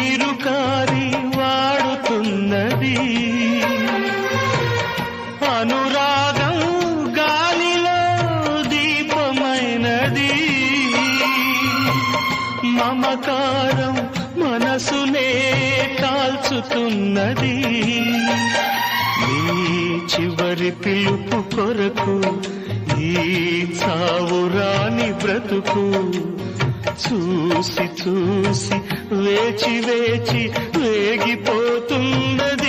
నీరు కారి వాడుతున్నది అనురాగం గాలిలో దీపమైనది మమకారం మనసునే కాల్చుతున్నది నీ చివరి పిలుపు కొరకు ఈ చావురాని బ్రతుకు చూసి చూసి వేచి వేచి వేగిపోతున్నది